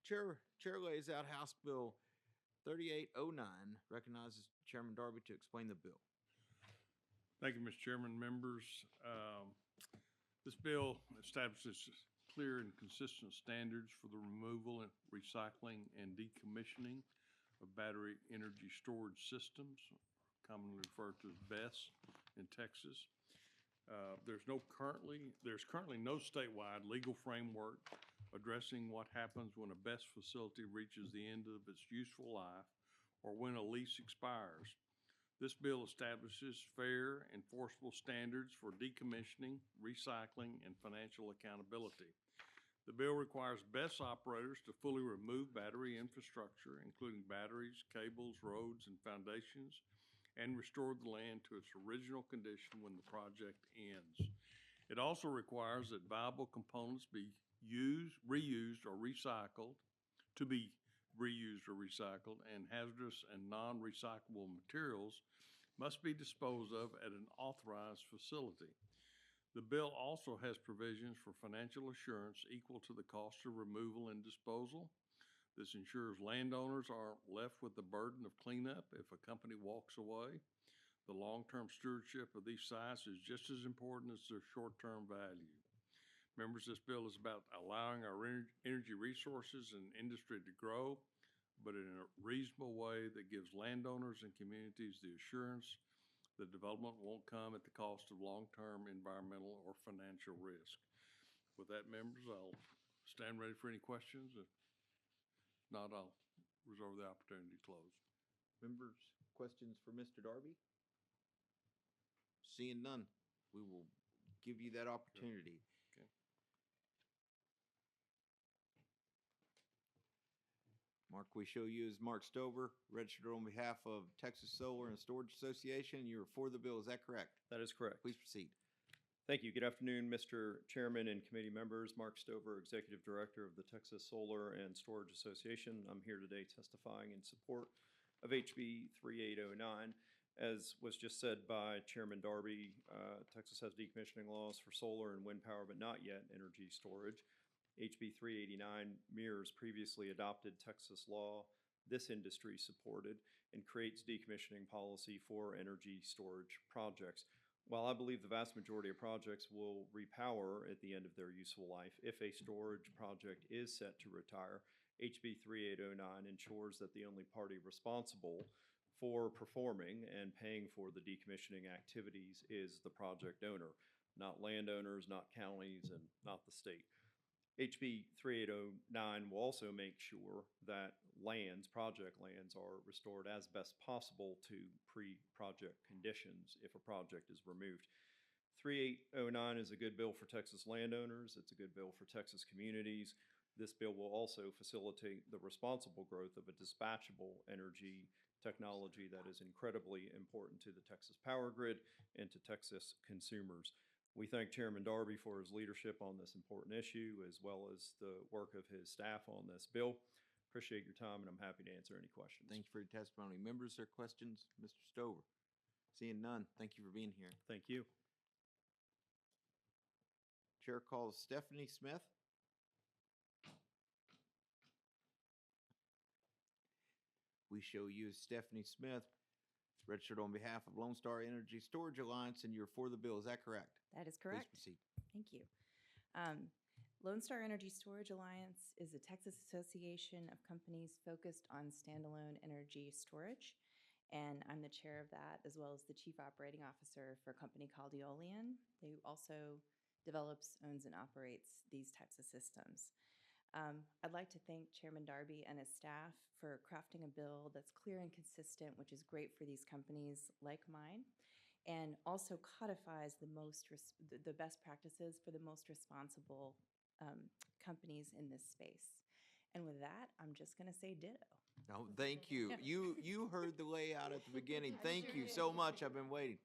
Chair lays out House Bill 3809. Recognizes Chairman Darby to explain the bill. Thank you, Mr. Chairman, members. This bill establishes clear and consistent standards for the removal and recycling and decommissioning of battery energy storage systems, commonly referred to as BESS in Texas. There's currently no statewide legal framework addressing what happens when a BESS facility reaches the end of its useful life or when a lease expires. This bill establishes fair, enforceable standards for decommissioning, recycling, and financial accountability. The bill requires BESS operators to fully remove battery infrastructure, including batteries, cables, roads, and foundations, and restore the land to its original condition when the project ends. It also requires that viable components be reused, or recycled, and hazardous and non-recyclable materials must be disposed of at an authorized facility. The bill also has provisions for financial assurance equal to the cost of removal and disposal. This ensures landowners aren't left with the burden of cleanup if a company walks away. The long-term stewardship of these sites is just as important as their short-term value. Members, this bill is about allowing our energy resources and industry to grow, but in a reasonable way that gives landowners and communities the assurance that development won't come at the cost of long-term environmental or financial risk. With that, members, I'll stand ready for any questions. If not, I'll reserve the opportunity to close. Members, questions for Mr. Darby? Seeing none, we will give you that opportunity. Okay. Mark, we show you as Mark Stover, registered on behalf of Texas Solar and Storage Association. You're for the bill, is that correct? That is correct. Please proceed. Thank you. Good afternoon, Mr. Chairman and committee members. Mark Stover, Executive Director of the Texas Solar and Storage Association. I'm here today testifying in support of HB 3809. As was just said by Chairman Darby, Texas has decommissioning laws for solar and wind power, but not yet energy storage. HB 389 mirrors previously adopted Texas law this industry supported and creates decommissioning policy for energy storage projects. While I believe the vast majority of projects will repower at the end of their useful life, if a storage project is set to retire, HB 3809 ensures that the only party responsible for performing and paying for the decommissioning activities is the project owner, not landowners, not counties, and not the state. HB 3809 will also make sure that project lands, are restored as best possible to pre-project conditions if a project is removed. 3809 is a good bill for Texas landowners. It's a good bill for Texas communities. This bill will also facilitate the responsible growth of a dispatchable energy technology that is incredibly important to the Texas power grid and to Texas consumers. We thank Chairman Darby for his leadership on this important issue, as well as the work of his staff on this bill. Appreciate your time, and I'm happy to answer any questions. Thank you for your testimony. Members, there are questions? Mr. Stover? Seeing none, thank you for being here. Thank you. Chair calls Stephanie Smith. We show you as Stephanie Smith, registered on behalf of Lone Star Energy Storage Alliance, and you're for the bill. Is that correct? That is correct. Please proceed. Thank you. Lone Star Energy Storage Alliance is a Texas association of companies focused on standalone energy storage, and I'm the chair of that, as well as the chief operating officer for a company called Eolian, who also develops, owns, and operates these types of systems. I'd like to thank Chairman Darby and his staff for crafting a bill that's clear and consistent, which is great for these companies like mine, and also codifies the best practices for the most responsible companies in this space. And with that, I'm just going to say ditto. Oh, thank you. You heard the layout at the beginning. Thank you so much. I've been waiting.